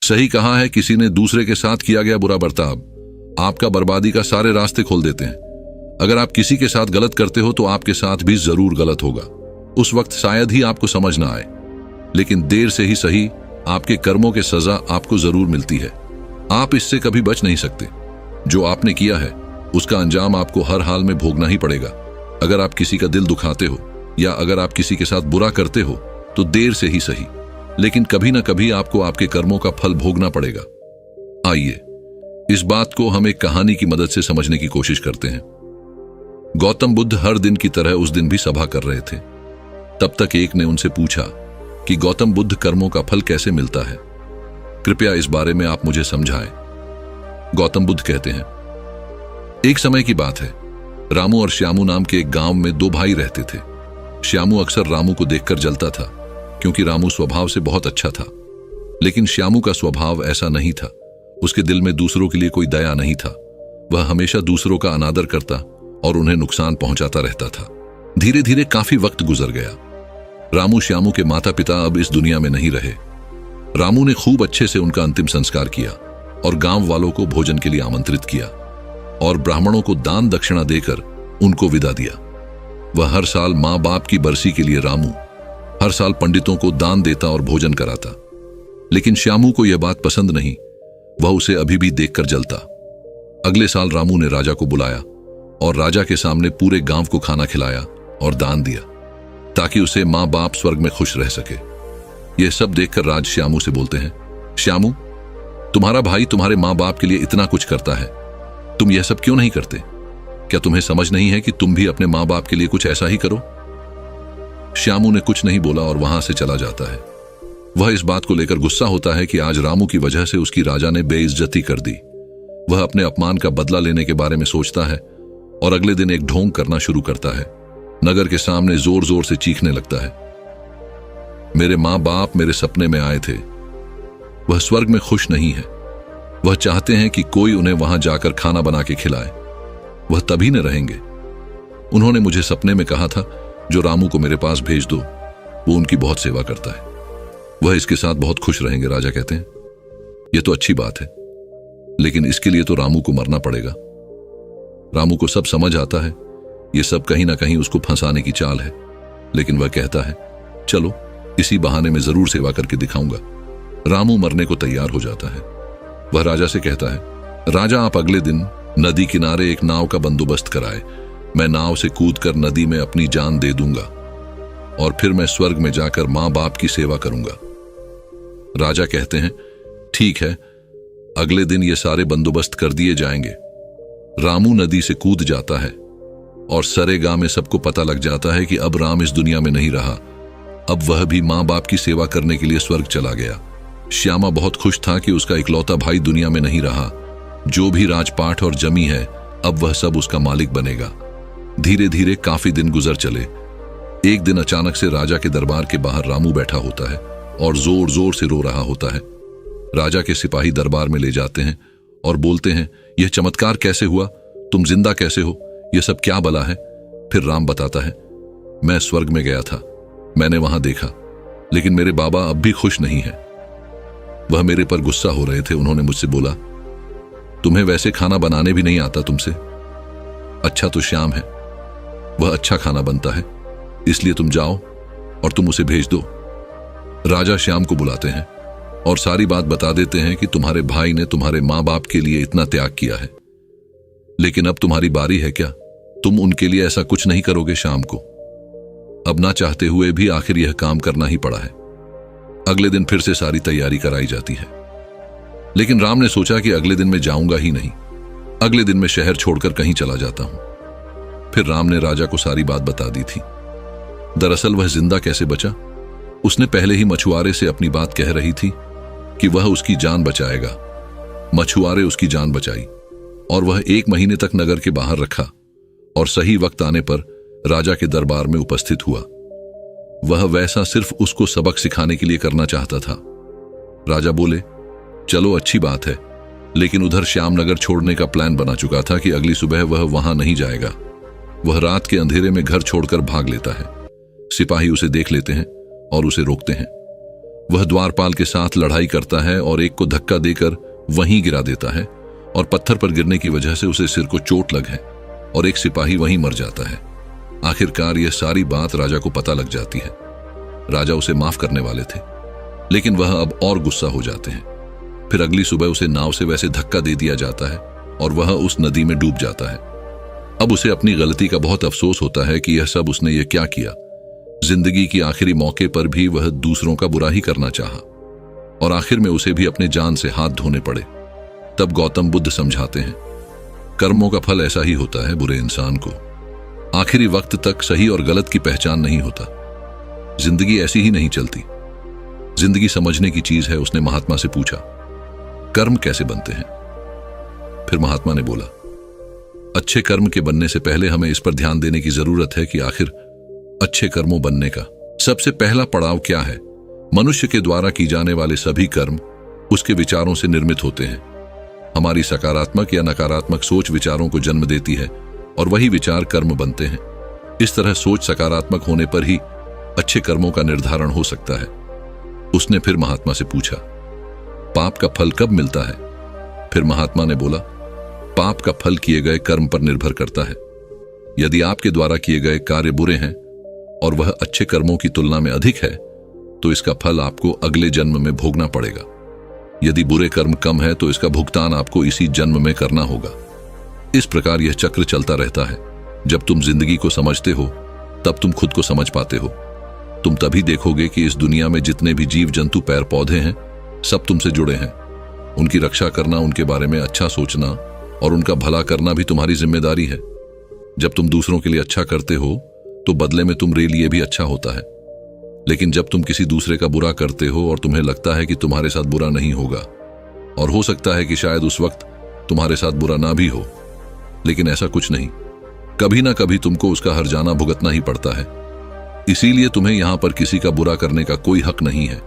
सही कहा है, किसी ने दूसरे के साथ किया गया बुरा बर्ताव आपका बर्बादी का सारे रास्ते खोल देते हैं। अगर आप किसी के साथ गलत करते हो तो आपके साथ भी जरूर गलत होगा। उस वक्त शायद ही आपको समझ ना आए, लेकिन देर से ही सही आपके कर्मों की सजा आपको जरूर मिलती है। आप इससे कभी बच नहीं सकते। जो आपने किया है उसका अंजाम आपको हर हाल में भोगना ही पड़ेगा। अगर आप किसी का दिल दुखाते हो या अगर आप किसी के साथ बुरा करते हो तो देर से ही सही, लेकिन कभी ना कभी आपको आपके कर्मों का फल भोगना पड़ेगा। आइए इस बात को हम एक कहानी की मदद से समझने की कोशिश करते हैं। गौतम बुद्ध हर दिन की तरह उस दिन भी सभा कर रहे थे। तब तक एक ने उनसे पूछा कि गौतम बुद्ध, कर्मों का फल कैसे मिलता है? कृपया इस बारे में आप मुझे समझाएं। गौतम बुद्ध कहते हैं, एक समय की बात है, रामू और श्यामू नाम के एक गांव में दो भाई रहते थे। श्यामू अक्सर रामू को देखकर जलता था, क्योंकि रामू स्वभाव से बहुत अच्छा था। लेकिन श्यामू का स्वभाव ऐसा नहीं था। उसके दिल में दूसरों के लिए कोई दया नहीं था। वह हमेशा दूसरों का अनादर करता और उन्हें नुकसान पहुंचाता रहता था। धीरे धीरे काफी वक्त गुजर गया। रामू श्यामू के माता पिता अब इस दुनिया में नहीं रहे। रामू ने खूब अच्छे से उनका अंतिम संस्कार किया और गांव वालों को भोजन के लिए आमंत्रित किया और ब्राह्मणों को दान दक्षिणा देकर उनको विदा दिया। वह हर साल माँ बाप की बरसी के लिए रामू हर साल पंडितों को दान देता और भोजन कराता। लेकिन श्यामू को यह बात पसंद नहीं। वह उसे अभी भी देखकर जलता। अगले साल रामू ने राजा को बुलाया और राजा के सामने पूरे गांव को खाना खिलाया और दान दिया, ताकि उसे माँ बाप स्वर्ग में खुश रह सके। यह सब देखकर राज श्यामू से बोलते हैं, श्यामू, तुम्हारा भाई तुम्हारे माँ बाप के लिए इतना कुछ करता है, तुम यह सब क्यों नहीं करते? क्या तुम्हें समझ नहीं है कि तुम भी अपने माँ बाप के लिए कुछ ऐसा ही करो? श्यामू ने कुछ नहीं बोला और वहां से चला जाता है। वह इस बात को लेकर गुस्सा होता है कि आज रामू की वजह से उसकी राजा ने बेइज्जती कर दी। वह अपने अपमान का बदला लेने के बारे में सोचता है और अगले दिन एक ढोंग करना शुरू करता है। नगर के सामने जोर जोर से चीखने लगता है, मेरे माँ बाप मेरे सपने में आए थे। वह स्वर्ग में खुश नहीं है। वह चाहते हैं कि कोई उन्हें वहां जाकर खाना बना के खिलाए। वह तभी न रहेंगे। उन्होंने मुझे सपने में कहा था, जो रामू को मेरे पास भेज दो, वो उनकी बहुत सेवा करता है। वह इसके साथ बहुत खुश रहेंगे। राजा कहते हैं, यह तो अच्छी बात है, लेकिन इसके लिए तो रामू को मरना पड़ेगा। रामू को सब समझ आता है। यह सब कहीं ना कहीं उसको फंसाने की चाल है, लेकिन वह कहता है, चलो इसी बहाने में जरूर सेवा करके दिखाऊंगा। रामू मरने को तैयार हो जाता है। वह राजा से कहता है, राजा, आप अगले दिन नदी किनारे एक नाव का बंदोबस्त कराए। मैं नाव से कूदकर नदी में अपनी जान दे दूंगा और फिर मैं स्वर्ग में जाकर मां बाप की सेवा करूंगा। राजा कहते हैं, ठीक है, अगले दिन ये सारे बंदोबस्त कर दिए जाएंगे। रामू नदी से कूद जाता है और सरेगा में सबको पता लग जाता है कि अब राम इस दुनिया में नहीं रहा। अब वह भी मां बाप की सेवा करने के लिए स्वर्ग चला गया। श्यामा बहुत खुश था कि उसका इकलौता भाई दुनिया में नहीं रहा। जो भी राजपाट और जमी है, अब वह सब उसका मालिक बनेगा। धीरे धीरे काफी दिन गुजर चले। एक दिन अचानक से राजा के दरबार के बाहर रामू बैठा होता है और जोर जोर से रो रहा होता है। राजा के सिपाही दरबार में ले जाते हैं और बोलते हैं, यह चमत्कार कैसे हुआ? तुम जिंदा कैसे हो? यह सब क्या बला है? फिर राम बताता है, मैं स्वर्ग में गया था, मैंने वहां देखा, लेकिन मेरे बाबा अब भी खुश नहीं है। वह मेरे पर गुस्सा हो रहे थे। उन्होंने मुझसे बोला, तुम्हें वैसे खाना बनाने भी नहीं आता तुमसे? अच्छा तो श्याम है, वह अच्छा खाना बनता है, इसलिए तुम जाओ और तुम उसे भेज दो। राजा श्याम को बुलाते हैं और सारी बात बता देते हैं कि तुम्हारे भाई ने तुम्हारे मां बाप के लिए इतना त्याग किया है, लेकिन अब तुम्हारी बारी है क्या? तुम उनके लिए ऐसा कुछ नहीं करोगे शाम को? अब ना चाहते हुए भी आखिर यह काम करना ही पड़ा है। अगले दिन फिर से सारी तैयारी कराई जाती है, लेकिन राम ने सोचा कि अगले दिन मैं जाऊंगा ही नहीं, अगले दिन मैं शहर छोड़कर कहीं चला जाता हूं। फिर राम ने राजा को सारी बात बता दी थी। दरअसल वह जिंदा कैसे बचा? उसने पहले ही मछुआरे से अपनी बात कह रही थी कि वह उसकी जान बचाएगा। मछुआरे उसकी जान बचाई और वह 1 महीने तक नगर के बाहर रखा और सही वक्त आने पर राजा के दरबार में उपस्थित हुआ। वह वैसा सिर्फ उसको सबक सिखाने के लिए करना चाहता था। राजा बोले, चलो अच्छी बात है, लेकिन उधर श्यामनगर छोड़ने का प्लान बना चुका था कि अगली सुबह वह वहां नहीं जाएगा। वह रात के अंधेरे में घर छोड़कर भाग लेता है। सिपाही उसे देख लेते हैं और उसे रोकते हैं। वह द्वारपाल के साथ लड़ाई करता है और एक को धक्का देकर वहीं गिरा देता है और पत्थर पर गिरने की वजह से उसे सिर को चोट लग है और एक सिपाही वहीं मर जाता है। आखिरकार यह सारी बात राजा को पता लग जाती है। राजा उसे माफ करने वाले थे, लेकिन वह अब और गुस्सा हो जाते हैं। फिर अगली सुबह उसे नाव से वैसे धक्का दे दिया जाता है और वह उस नदी में डूब जाता है। अब उसे अपनी गलती का बहुत अफसोस होता है कि यह सब उसने ये क्या किया। जिंदगी की आखिरी मौके पर भी वह दूसरों का बुरा ही करना चाहा और आखिर में उसे भी अपने जान से हाथ धोने पड़े। तब गौतम बुद्ध समझाते हैं, कर्मों का फल ऐसा ही होता है। बुरे इंसान को आखिरी वक्त तक सही और गलत की पहचान नहीं होता। जिंदगी ऐसी ही नहीं चलती। जिंदगी समझने की चीज है। उसने महात्मा से पूछा, कर्म कैसे बनते हैं? फिर महात्मा ने बोला, अच्छे कर्म के बनने से पहले हमें इस पर ध्यान देने की जरूरत है कि आखिर अच्छे कर्मों बनने का सबसे पहला पड़ाव क्या है। मनुष्य के द्वारा की जाने वाले सभी कर्म उसके विचारों से निर्मित होते हैं। हमारी सकारात्मक या नकारात्मक सोच विचारों को जन्म देती है और वही विचार कर्म बनते हैं। इस तरह सोच सकारात्मक होने पर ही अच्छे कर्मों का निर्धारण हो सकता है। उसने फिर महात्मा से पूछा, पाप का फल कब मिलता है? फिर महात्मा ने बोला, पाप का फल किए गए कर्म पर निर्भर करता है। यदि आपके द्वारा किए गए कार्य बुरे हैं और वह अच्छे कर्मों की तुलना में अधिक है, तो इसका फल आपको अगले जन्म में भोगना पड़ेगा। यदि बुरे कर्म कम है तो इसका भुगतान आपको इसी जन्म में करना होगा। इस प्रकार यह चक्र चलता रहता है। जब तुम जिंदगी को समझते हो तब तुम खुद को समझ पाते हो। तुम तभी देखोगे कि इस दुनिया में जितने भी जीव जंतु पैर पौधे हैं, सब तुमसे जुड़े हैं। उनकी रक्षा करना, उनके बारे में अच्छा सोचना और उनका भला करना भी तुम्हारी जिम्मेदारी है। जब तुम दूसरों के लिए अच्छा करते हो तो बदले में तुम्हारे लिए भी अच्छा होता है। लेकिन जब तुम किसी दूसरे का बुरा करते हो और तुम्हें लगता है कि तुम्हारे साथ बुरा नहीं होगा, और हो सकता है कि शायद उस वक्त तुम्हारे साथ बुरा ना भी हो, लेकिन ऐसा कुछ नहीं। कभी ना कभी तुमको उसका हर्जाना भुगतना ही पड़ता है। इसीलिए तुम्हें यहां पर किसी का बुरा करने का कोई हक नहीं है।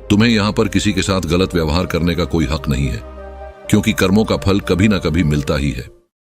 तुम्हें यहां पर किसी के साथ गलत व्यवहार करने का कोई हक नहीं है, क्योंकि कर्मों का फल कभी ना कभी मिलता ही है।